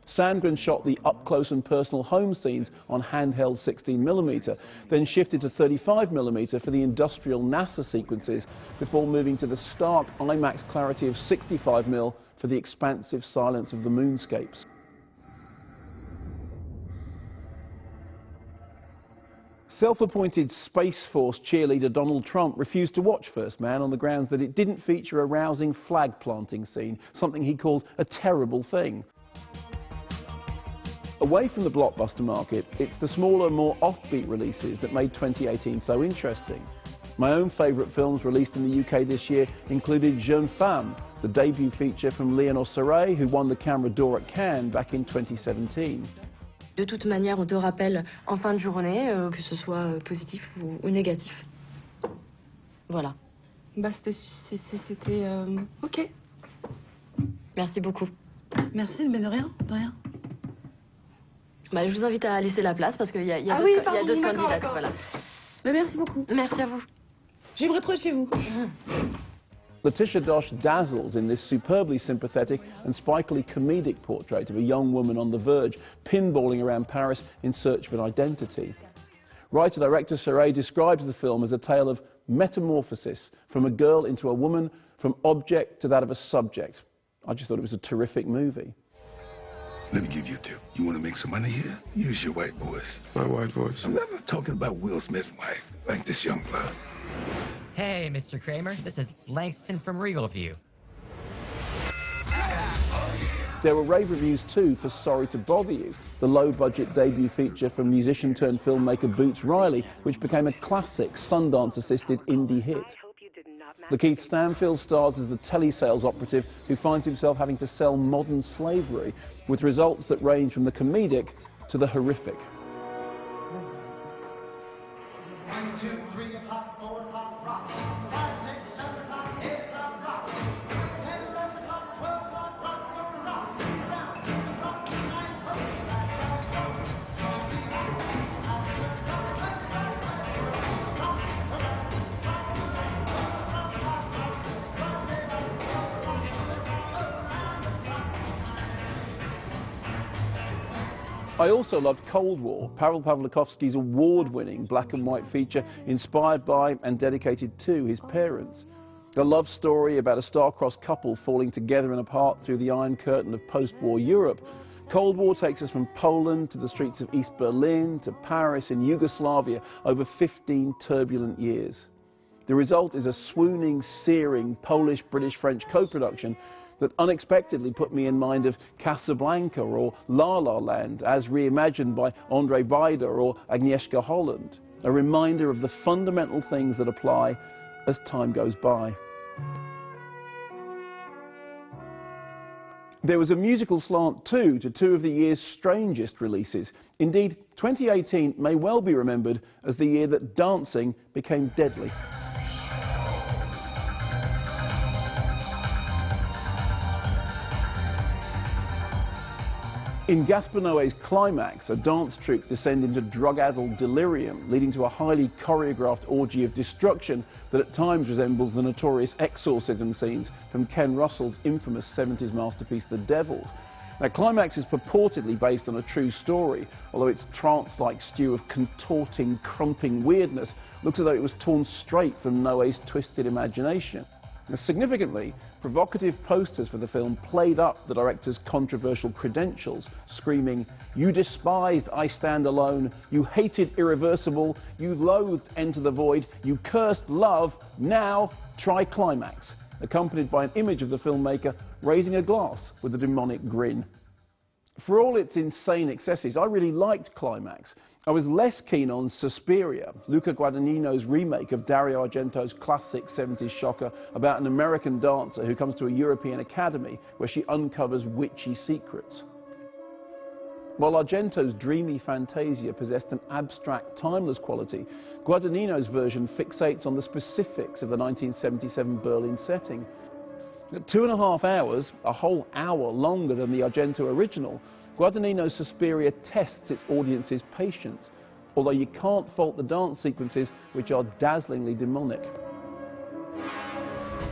Sandgren shot the up-close and personal home scenes on handheld 16mm, then shifted to 35mm for the industrial NASA sequences before moving to the stark IMAX clarity of 65mm for the expansive silence of the moonscapes. Self-appointed Space Force cheerleader Donald Trump refused to watch First Man on the grounds that it didn't feature a rousing flag-planting scene, something he called a terrible thing. Away from the blockbuster market, it's the smaller, more offbeat releases that made 2018 so interesting. My own favourite films released in the UK this year included Jeune Femme, the debut feature from Léonore Serret, who won the Camera d'Or at Cannes back in 2017. De toute manière, on te rappelle en fin de journée, que ce soit positif ou négatif. Voilà. Bah, c'était OK. Merci beaucoup. Merci, mais de rien, de rien. Bah, je vous invite à laisser la place parce qu'il y a d'autres candidates. Voilà. Mais merci beaucoup. Merci à vous. J'aimerais trop chez vous. Letitia Dosh dazzles in this superbly sympathetic and spikily comedic portrait of a young woman on the verge, pinballing around Paris in search of an identity. Writer-director Serret describes the film as a tale of metamorphosis, from a girl into a woman, from object to that of a subject. I just thought it was a terrific movie. Let me give you a tip. You want to make some money here? Use your white voice. My white voice? I'm never talking about Will Smith's wife, like this young blood. Hey, Mr. Kramer. This is Langston from Regal View. There were rave reviews too for Sorry to Bother You, the low-budget debut feature from musician-turned-filmmaker Boots Riley, which became a classic Sundance-assisted indie hit. Lakeith Stanfield stars as the telesales operative who finds himself having to sell modern slavery, with results that range from the comedic to the horrific. 1, 2, 3 o'clock, 4 o'clock, rock. 5, 6, 7 o'clock, 8 o'clock, rock. 10, 11 o'clock, 12 o'clock, rock, rock, rock. Around, rock, 9, post, I also loved Cold War, Pavel Pawlikowski's award-winning black and white feature inspired by and dedicated to his parents. A love story about a star-crossed couple falling together and apart through the Iron Curtain of post-war Europe. Cold War takes us from Poland to the streets of East Berlin to Paris in Yugoslavia over 15 turbulent years. The result is a swooning, searing Polish-British-French co-production that unexpectedly put me in mind of Casablanca or La La Land, as reimagined by Andrzej Wajda or Agnieszka Holland, a reminder of the fundamental things that apply as time goes by. There was a musical slant too to two of the year's strangest releases. Indeed, 2018 may well be remembered as the year that dancing became deadly. In Gaspar Noé's Climax, a dance troupe descend into drug-addled delirium, leading to a highly choreographed orgy of destruction that at times resembles the notorious exorcism scenes from Ken Russell's infamous 70s masterpiece The Devils. Now, Climax is purportedly based on a true story, although its trance-like stew of contorting, crumping weirdness looks as though it was torn straight from Noé's twisted imagination. Now, significantly, provocative posters for the film played up the director's controversial credentials, screaming, "You despised I Stand Alone, you hated Irreversible, you loathed Enter the Void, you cursed Love, now try Climax," accompanied by an image of the filmmaker raising a glass with a demonic grin. For all its insane excesses, I really liked Climax. I was less keen on Suspiria, Luca Guadagnino's remake of Dario Argento's classic 70s shocker about an American dancer who comes to a European academy where she uncovers witchy secrets. While Argento's dreamy Fantasia possessed an abstract, timeless quality, Guadagnino's version fixates on the specifics of the 1977 Berlin setting. At 2.5 hours, a whole hour longer than the Argento original, Guadagnino's Suspiria tests its audience's patience, although you can't fault the dance sequences, which are dazzlingly demonic.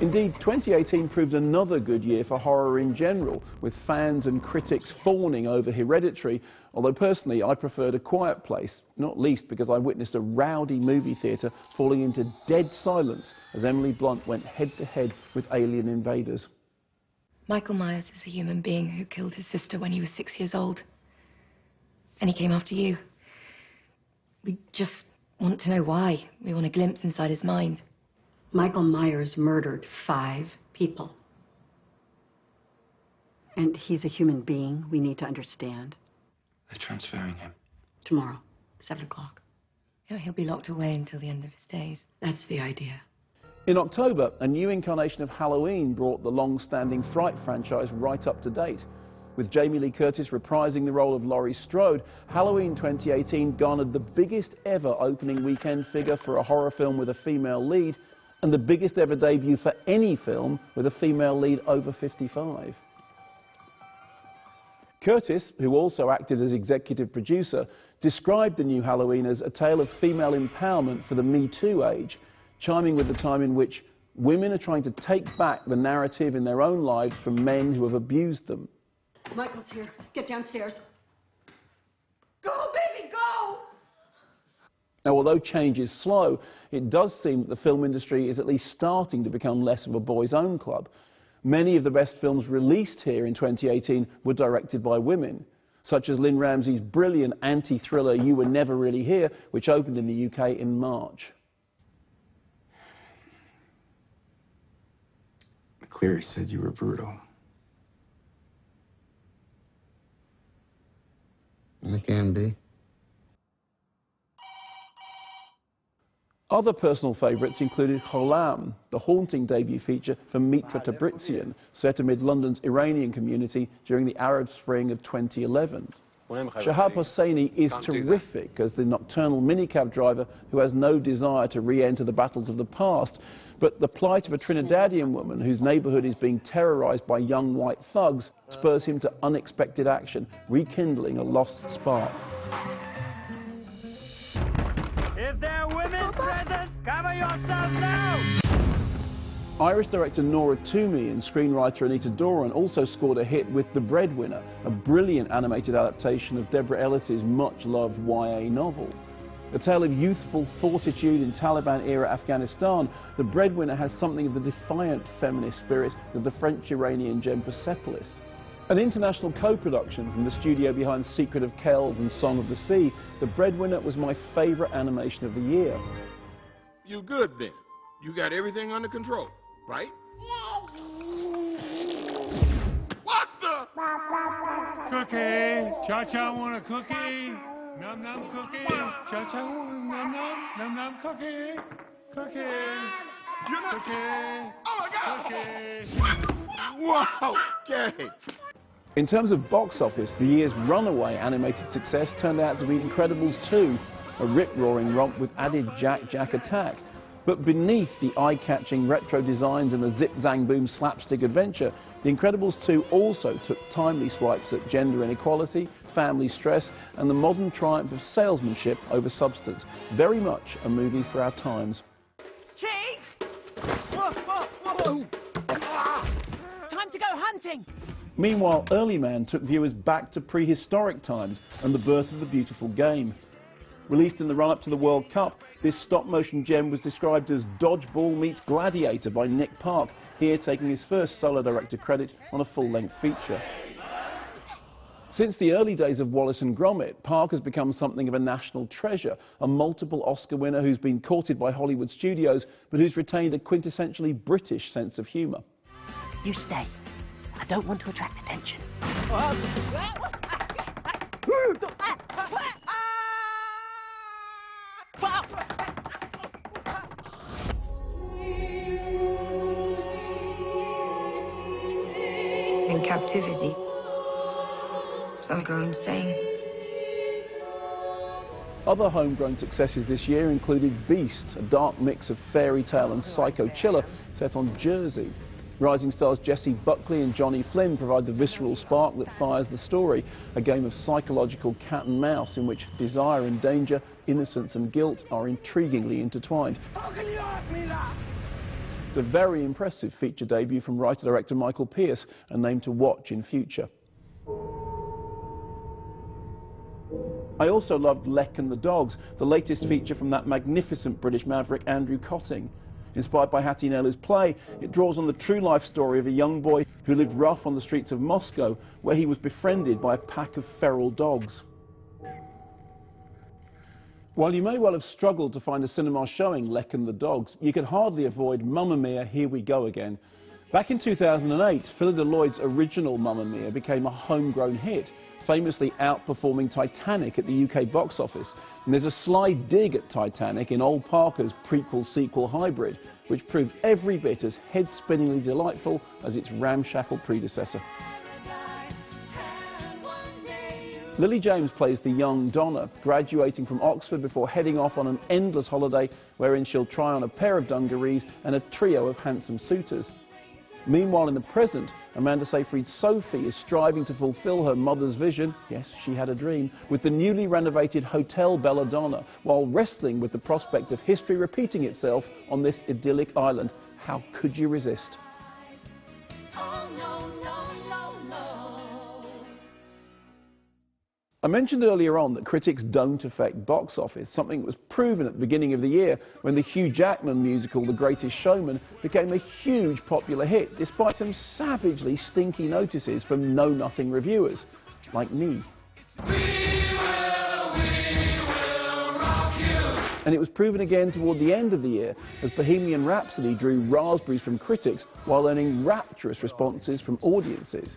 Indeed, 2018 proved another good year for horror in general, with fans and critics fawning over Hereditary, although personally I preferred A Quiet Place, not least because I witnessed a rowdy movie theatre falling into dead silence as Emily Blunt went head-to-head with alien invaders. Michael Myers is a human being who killed his sister when he was 6 years old. And he came after you. We just want to know why. We want a glimpse inside his mind. Michael Myers murdered 5 people. And he's a human being. We need to understand. They're transferring him. Tomorrow, 7 o'clock. You know, he'll be locked away until the end of his days. That's the idea. In October, a new incarnation of Halloween brought the long-standing Fright franchise right up to date. With Jamie Lee Curtis reprising the role of Laurie Strode, Halloween 2018 garnered the biggest ever opening weekend figure for a horror film with a female lead, and the biggest ever debut for any film with a female lead over 55. Curtis, who also acted as executive producer, described the new Halloween as a tale of female empowerment for the Me Too age, chiming with the time in which women are trying to take back the narrative in their own lives from men who have abused them. Michael's here. Get downstairs. Go, baby, go! Now, although change is slow, it does seem that the film industry is at least starting to become less of a boys' own club. Many of the best films released here in 2018 were directed by women, such as Lynn Ramsay's brilliant anti-thriller You Were Never Really Here, which opened in the UK in March. Cleary said you were brutal. I can be. Other personal favourites included Cholam, the haunting debut feature from Mitra Tabrizian, set amid London's Iranian community during the Arab Spring of 2011. Shahab Hosseini is terrific as the nocturnal minicab driver who has no desire to re-enter the battles of the past, but the plight of a Trinidadian woman whose neighbourhood is being terrorised by young white thugs spurs him to unexpected action, rekindling a lost spark. If there are women present, cover yourself now! Irish director Nora Twomey and screenwriter Anita Doran also scored a hit with The Breadwinner, a brilliant animated adaptation of Deborah Ellis's much-loved YA novel. A tale of youthful fortitude in Taliban-era Afghanistan, The Breadwinner has something of the defiant feminist spirit of the French-Iranian gem Persepolis. An international co-production from the studio behind Secret of Kells and Song of the Sea, The Breadwinner was my favourite animation of the year. You good then? You got everything under control, right? What the? Cookie! Cha-cha want a cookie? Num-num cookie? Cha-cha want a num-num? Num-num cookie? Cookie? Cookie? Oh my God! Cookie? Wow! Okay. In terms of box office, the year's runaway animated success turned out to be Incredibles 2, a rip-roaring romp with added Jack attack. But beneath the eye-catching retro designs and the zip-zang-boom slapstick adventure, The Incredibles 2 also took timely swipes at gender inequality, family stress, and the modern triumph of salesmanship over substance. Very much a movie for our times. Chief! Whoa, whoa, whoa! Time to go hunting! Meanwhile, Early Man took viewers back to prehistoric times and the birth of the beautiful game. Released in the run-up to the World Cup, this stop-motion gem was described as Dodgeball meets Gladiator by Nick Park, here taking his first solo director credit on a full-length feature. Since the early days of Wallace and Gromit, Park has become something of a national treasure, a multiple Oscar winner who's been courted by Hollywood studios, but who's retained a quintessentially British sense of humour. You stay. I don't want to attract attention. In captivity, some go insane. Other homegrown successes this year included Beast, a dark mix of fairy tale and psycho chiller set on Jersey. Rising stars Jessie Buckley and Johnny Flynn provide the visceral spark that fires the story, a game of psychological cat and mouse in which desire and danger, innocence and guilt are intriguingly intertwined. How can you ask me that? It's a very impressive feature debut from writer-director Michael Pearce, a name to watch in future. I also loved Lek and the Dogs, the latest feature from that magnificent British maverick Andrew Cotting. Inspired by Hattie Neller's play, it draws on the true life story of a young boy who lived rough on the streets of Moscow, where he was befriended by a pack of feral dogs. While you may well have struggled to find a cinema showing Lek and the Dogs, you could hardly avoid Mamma Mia, Here We Go Again. Back in 2008, Phyllida Lloyd's original Mamma Mia became a homegrown hit, famously outperforming Titanic at the UK box office. And there's a sly dig at Titanic in Ol Parker's prequel-sequel hybrid, which proved every bit as head-spinningly delightful as its ramshackle predecessor. Lily James plays the young Donna, graduating from Oxford before heading off on an endless holiday wherein she'll try on a pair of dungarees and a trio of handsome suitors. Meanwhile, in the present, Amanda Seyfried's Sophie is striving to fulfill her mother's vision, yes, she had a dream, with the newly renovated Hotel Belladonna, while wrestling with the prospect of history repeating itself on this idyllic island. How could you resist? I mentioned earlier on that critics don't affect box office, something that was proven at the beginning of the year when the Hugh Jackman musical The Greatest Showman became a huge popular hit, despite some savagely stinky notices from know-nothing reviewers, like me. And it was proven again toward the end of the year as Bohemian Rhapsody drew raspberries from critics while earning rapturous responses from audiences.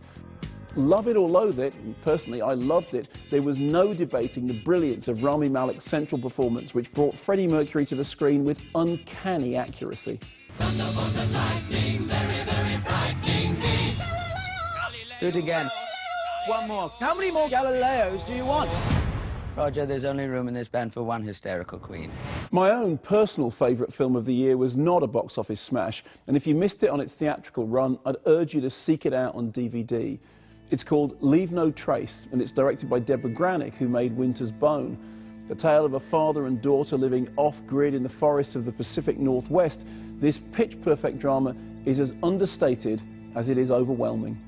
Love it or loathe it, and personally I loved it, there was no debating the brilliance of Rami Malek's central performance, which brought Freddie Mercury to the screen with uncanny accuracy. Do it again. One more. How many more Galileos do you want? Roger, there's only room in this band for one hysterical queen. My own personal favourite film of the year was not a box office smash, and if you missed it on its theatrical run, I'd urge you to seek it out on DVD. It's called Leave No Trace, and it's directed by Deborah Granick, who made Winter's Bone. The tale of a father and daughter living off-grid in the forests of the Pacific Northwest, this pitch-perfect drama is as understated as it is overwhelming.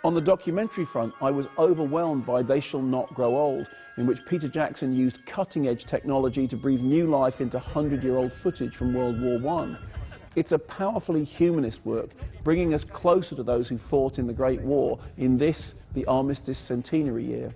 On the documentary front, I was overwhelmed by They Shall Not Grow Old, in which Peter Jackson used cutting-edge technology to breathe new life into 100-year-old footage from World War I. It's a powerfully humanist work, bringing us closer to those who fought in the Great War in this, the Armistice Centenary year.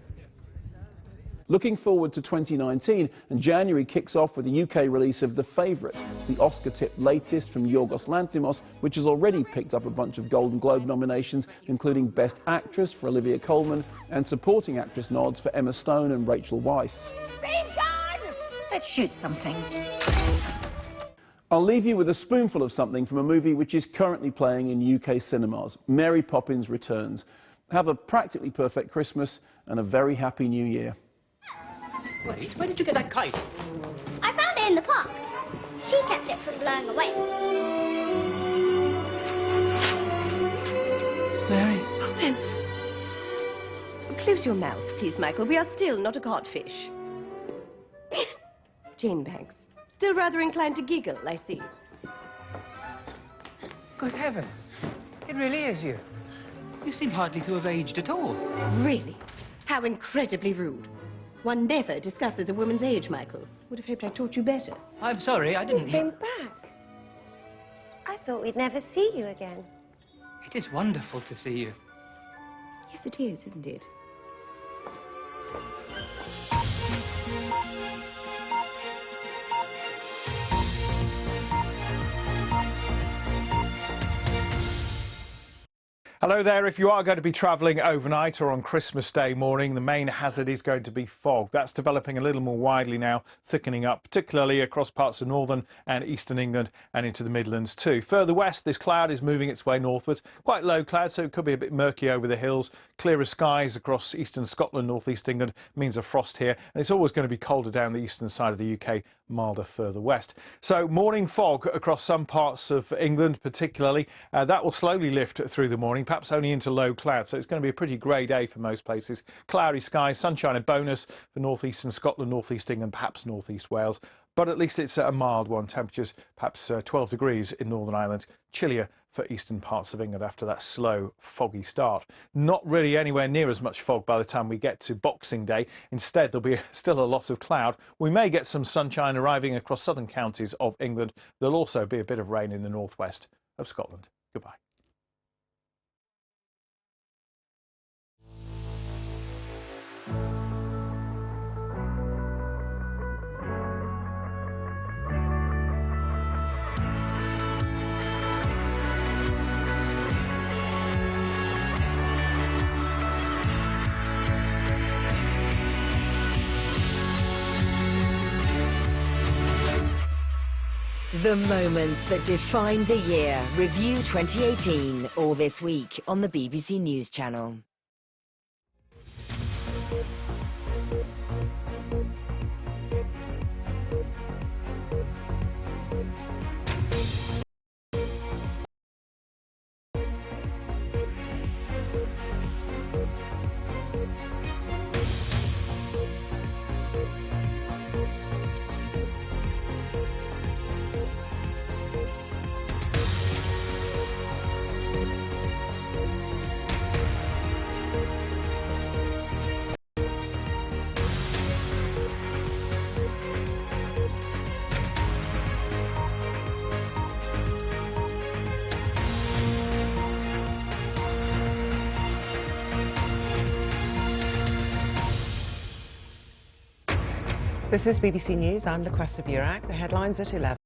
Looking forward to 2019, and January kicks off with the UK release of The Favourite, the Oscar-tipped latest from Yorgos Lanthimos, which has already picked up a bunch of Golden Globe nominations, including Best Actress for Olivia Colman and Supporting Actress nods for Emma Stone and Rachel Weisz. Be gone! Let's shoot something. I'll leave you with a spoonful of something from a movie which is currently playing in UK cinemas, Mary Poppins Returns. Have a practically perfect Christmas and a very happy New Year. Wait, where did you get that kite? I found it in the park. She kept it from blowing away. Mary Poppins. Close your mouth, please, Michael. We are still not a codfish. Jane Banks. Still rather inclined to giggle, I see. Good heavens. It really is you. You seem hardly to have aged at all. Really? How incredibly rude. One never discusses a woman's age, Michael. Would have hoped I taught you better. I'm sorry, I didn't... You came back. I thought we'd never see you again. It is wonderful to see you. Yes, it is, isn't it? Hello there. If you are going to be travelling overnight or on Christmas Day morning, the main hazard is going to be fog. That's developing a little more widely now, thickening up, particularly across parts of northern and eastern England and into the Midlands too. Further west, this cloud is moving its way northwards. Quite low cloud, so it could be a bit murky over the hills. Clearer skies across eastern Scotland, northeast England means a frost here. And it's always going to be colder down the eastern side of the UK, milder further west. So morning fog across some parts of England particularly. That will slowly lift through the morning, perhaps only into low cloud, so it's going to be a pretty grey day for most places. Cloudy skies, sunshine a bonus for northeastern Scotland, northeast England, perhaps northeast Wales, but at least it's a mild one. Temperatures perhaps 12 degrees in Northern Ireland, chillier for eastern parts of England after that slow, foggy start. Not really anywhere near as much fog by the time we get to Boxing Day. Instead, there'll be still a lot of cloud. We may get some sunshine arriving across southern counties of England. There'll also be a bit of rain in the northwest of Scotland. Goodbye. The moments that defined the year. Review 2018, all this week on the BBC News Channel. This is BBC News. I'm Laquesta Burak. The headlines at 11.